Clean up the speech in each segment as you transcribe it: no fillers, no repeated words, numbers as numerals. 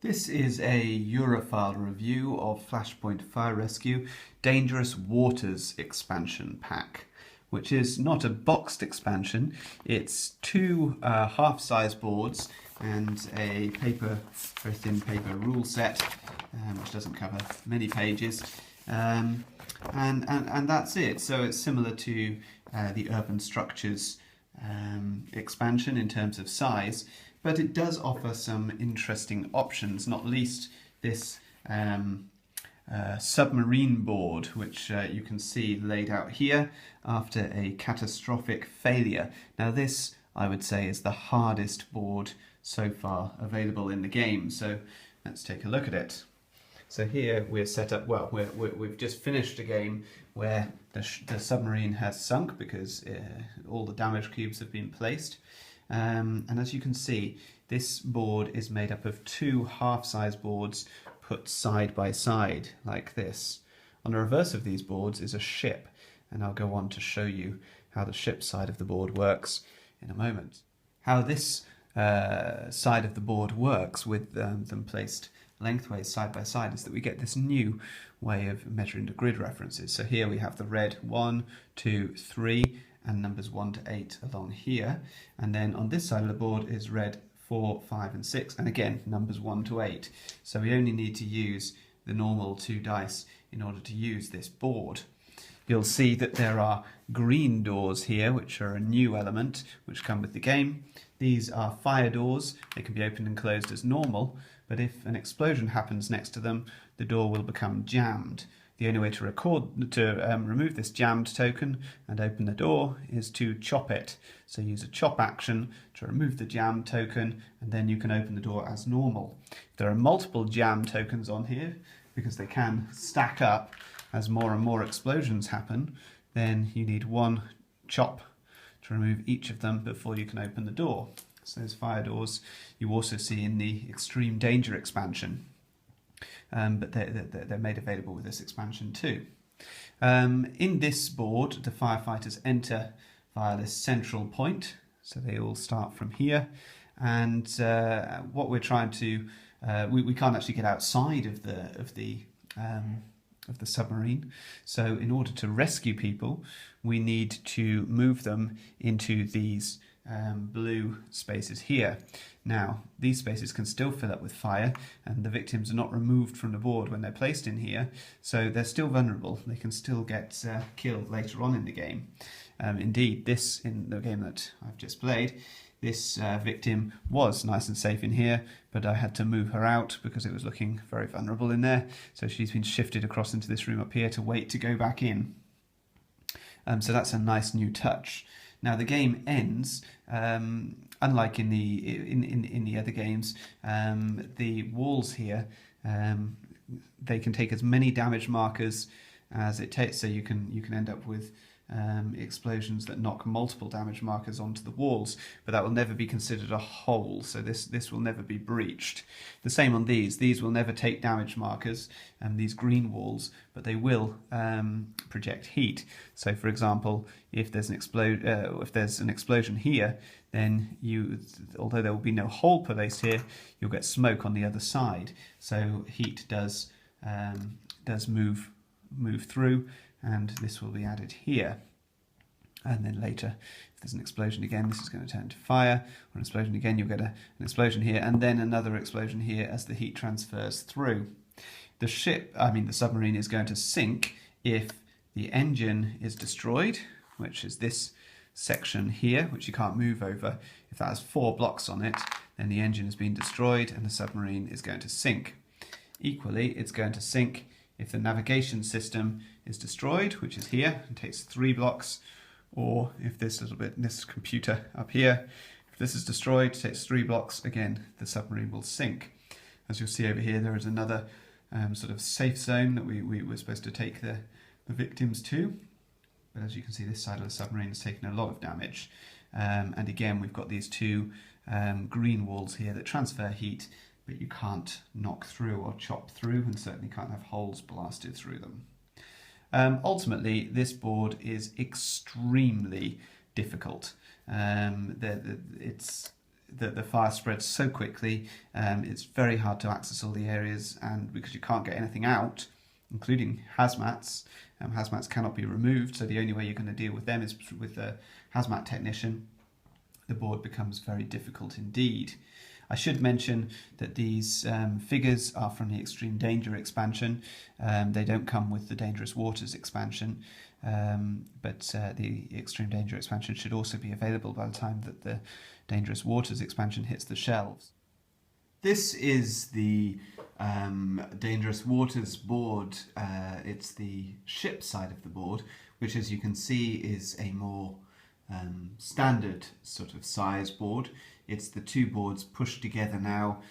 This is a Europhile review of Flashpoint Fire Rescue Dangerous Waters expansion pack, which is not a boxed expansion. It's two half-size boards and a very thin paper rule set, which doesn't cover many pages, and that's it. So it's similar to the Urban Structures expansion in terms of size, but it does offer some interesting options, not least this Submarine Board, which you can see laid out here after a catastrophic failure. Now this, I would say, is the hardest board so far available in the game, so let's take a look at it. So here we're set up, well, we've just finished a game where the submarine has sunk because all the damage cubes have been placed. And as you can see, this board is made up of two half-size boards put side by side like this. On the reverse of these boards is a ship, and I'll go on to show you how the ship side of the board works in a moment. How this side of the board works with them placed lengthways side by side is that we get this new way of measuring the grid references. So here we have the red 1, 2, 3 and numbers 1 to 8 along here, and then on this side of the board is red 4, 5 and 6, and again numbers 1 to 8. So we only need to use the normal 2 dice in order to use this board. You'll see that there are green doors here, which are a new element which come with the game. These are fire doors. They can be opened and closed as normal, but if an explosion happens next to them, the door will become jammed. The only way to remove this jammed token and open the door is to chop it. So use a chop action to remove the jam token, and then you can open the door as normal. If there are multiple jam tokens on here, because they can stack up as more and more explosions happen, then you need one chop to remove each of them before you can open the door. So those fire doors you also see in the Extreme Danger expansion, but they're made available with this expansion too. In this board, the firefighters enter via this central point, so they all start from here, and what we're trying to we can't actually get outside of the submarine. So in order to rescue people, we need to move them into these blue spaces here. Now, these spaces can still fill up with fire, and the victims are not removed from the board when they're placed in here, so they're still vulnerable. They can still get killed later on in the game. Indeed, this, in the game that I've just played, this victim was nice and safe in here, but I had to move her out because it was looking very vulnerable in there. So she's been shifted across into this room up here to wait to go back in. So that's a nice new touch. Now the game ends, unlike in the other games, the walls here, they can take as many damage markers as it takes, so you can end up with explosions that knock multiple damage markers onto the walls, but that will never be considered a hole, so this will never be breached. The same on these will never take damage markers, these green walls, but they will project heat. So for example, if there's an explosion here, then although there will be no hole placed here, you'll get smoke on the other side. So heat does move through, and this will be added here. And then later, if there's an explosion again, this is going to turn to fire, or an explosion again, you'll get an explosion here, and then another explosion here as the heat transfers through. The submarine is going to sink if the engine is destroyed, which is this section here, which you can't move over. If that has 4 blocks on it, then the engine has been destroyed and the submarine is going to sink. Equally, it's going to sink if the navigation system is destroyed, which is here, and takes 3 blocks, or if this computer up here, if this is destroyed, takes 3 blocks, again, the submarine will sink. As you'll see over here, there is another sort of safe zone that we were supposed to take the victims to, but as you can see, this side of the submarine has taken a lot of damage, and again, we've got these 2 green walls here that transfer heat, but you can't knock through or chop through, and certainly can't have holes blasted through them. Ultimately, this board is extremely difficult. the fire spreads so quickly, it's very hard to access all the areas, and because you can't get anything out, including hazmats. Hazmats cannot be removed, so the only way you're going to deal with them is with a hazmat technician. The board becomes very difficult indeed. I should mention that these figures are from the Extreme Danger expansion. They don't come with the Dangerous Waters expansion, but the Extreme Danger expansion should also be available by the time that the Dangerous Waters expansion hits the shelves. This is the Dangerous Waters board. It's the ship side of the board, which, as you can see, is a more standard sort of size board. It's the two boards pushed together now,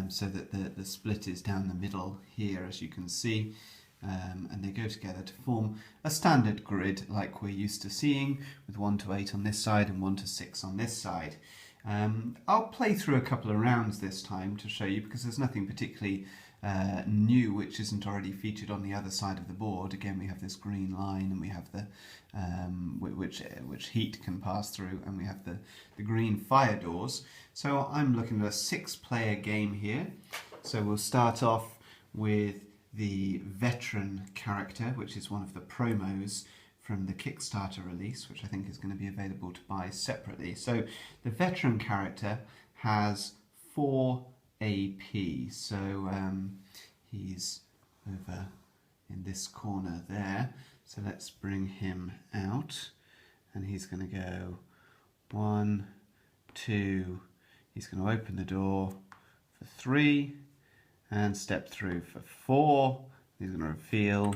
so that the split is down the middle here, as you can see, and they go together to form a standard grid like we're used to seeing, with 1 to 8 on this side and 1 to 6 on this side. I'll play through a couple of rounds this time to show you, because there's nothing particularly new which isn't already featured on the other side of the board. Again, we have this green line, and we have the which heat can pass through, and we have the green fire doors. So I'm looking at a 6-player game here. So we'll start off with the veteran character, which is one of the promos from the Kickstarter release, which I think is going to be available to buy separately. So the veteran character has 4 AP, so he's over in this corner there. So let's bring him out, and he's going to go 1, 2, he's going to open the door for 3, and step through for 4. He's going to reveal,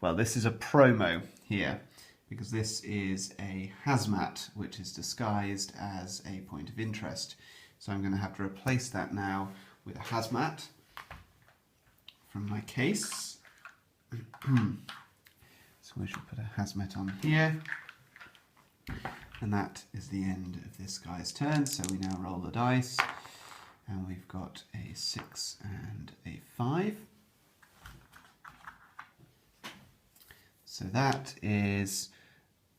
well, this is a promo here, because this is a hazmat which is disguised as a point of interest. So I'm going to have to replace that now with a hazmat from my case. So we should put a hazmat on here. And that is the end of this guy's turn. So we now roll the dice, and we've got a 6 and a 5. So that is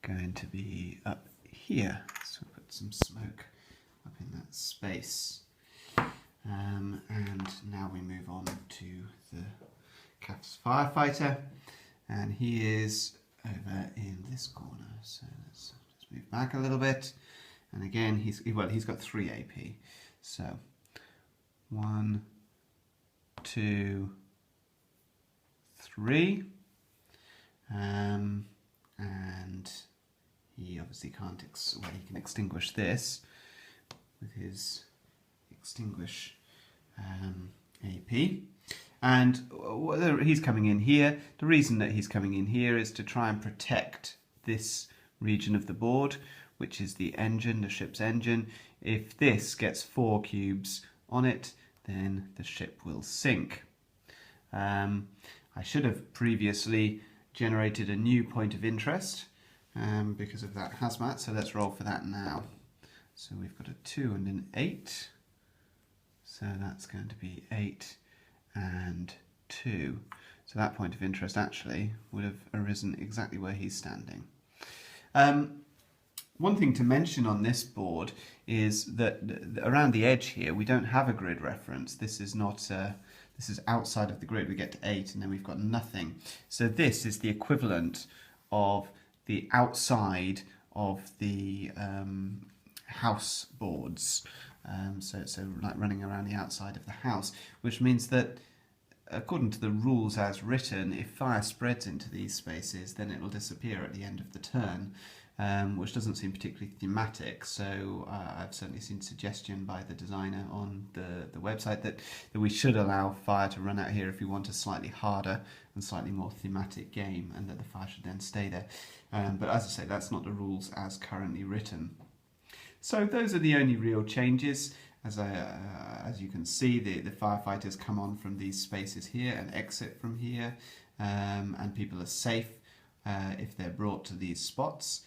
going to be up here. So we'll put some smoke up in that space. And now we move on to the CAF's firefighter, and he is over in this corner. So let's just move back a little bit, and again he's got 3 AP. So 1, 2, 3, and he obviously can't. He can extinguish this with his extinguish AP. And he's coming in here. The reason that he's coming in here is to try and protect this region of the board, which is the engine, the ship's engine. If this gets 4 cubes on it, then the ship will sink. I should have previously generated a new point of interest because of that hazmat, so let's roll for that now. So we've got a 2 and an 8. So that's going to be 8 and 2. So that point of interest actually would have arisen exactly where he's standing. One thing to mention on this board is that around the edge here we don't have a grid reference. This is not this is outside of the grid. We get to 8 and then we've got nothing. So this is the equivalent of the outside of the house boards. So like running around the outside of the house, which means that according to the rules as written, if fire spreads into these spaces, then it will disappear at the end of the turn, which doesn't seem particularly thematic. So I've certainly seen suggestion by the designer on the website that we should allow fire to run out here if we want a slightly harder and slightly more thematic game, and that the fire should then stay there. But as I say, that's not the rules as currently written. So those are the only real changes. As you can see, the firefighters come on from these spaces here and exit from here, and people are safe if they're brought to these spots,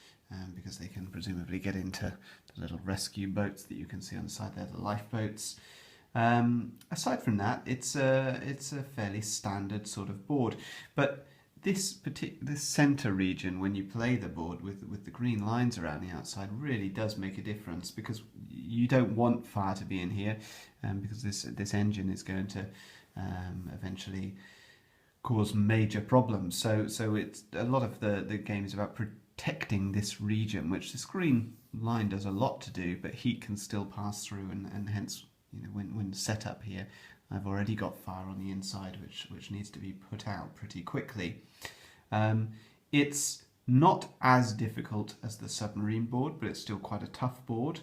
because they can presumably get into the little rescue boats that you can see on the side there, the lifeboats. Aside from that, it's a fairly standard sort of board. But this center region, when you play the board with the green lines around the outside, really does make a difference, because you don't want fire to be in here, because this engine is going to eventually cause major problems. So it's a lot of the game is about protecting this region, which this green line does a lot to do, but heat can still pass through, and hence, you know, when set up here, I've already got fire on the inside, which needs to be put out pretty quickly. It's not as difficult as the Submarine Board, but it's still quite a tough board.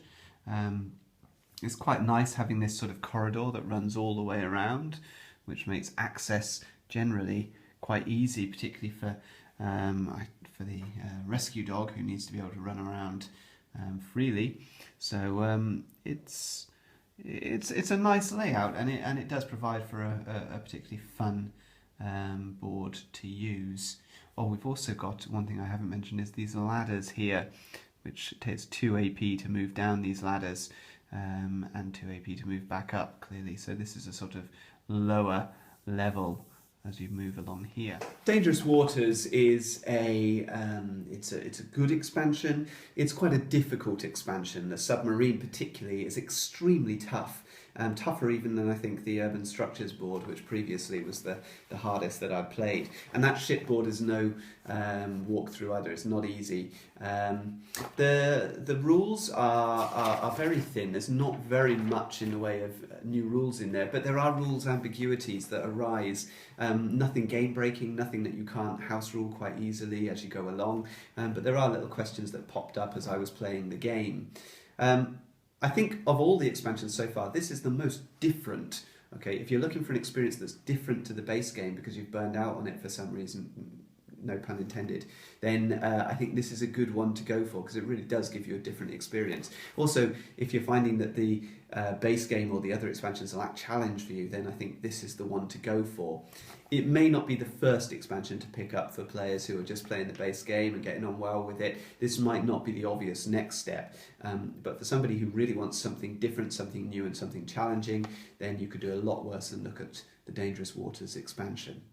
It's quite nice having this sort of corridor that runs all the way around, which makes access generally quite easy, particularly for the rescue dog, who needs to be able to run around freely. So it's a nice layout, and it does provide for a particularly fun board to use. Oh, we've also got one thing I haven't mentioned is these ladders here, which takes 2 AP to move down these ladders, and 2 AP to move back up, clearly. So this is a sort of lower level as you move along here. Dangerous Waters is it's a good expansion. It's quite a difficult expansion. The Submarine particularly is extremely tough, tougher even than I think the Urban Structures board, which previously was the hardest that I'd played. And that ship board is no walkthrough either. It's not easy. The rules are very thin. There's not very much in the way of new rules in there, but there are rules ambiguities that arise. Nothing game breaking, nothing that you can't house rule quite easily as you go along, but there are little questions that popped up as I was playing the game. I think of all the expansions so far, this is the most different. Okay, if you're looking for an experience that's different to the base game because you've burned out on it for some reason, no pun intended, then I think this is a good one to go for, because it really does give you a different experience. Also, if you're finding that the base game or the other expansions are that challenge for you, then I think this is the one to go for. It may not be the first expansion to pick up for players who are just playing the base game and getting on well with it. This might not be the obvious next step, but for somebody who really wants something different, something new and something challenging, then you could do a lot worse than look at the Dangerous Waters expansion.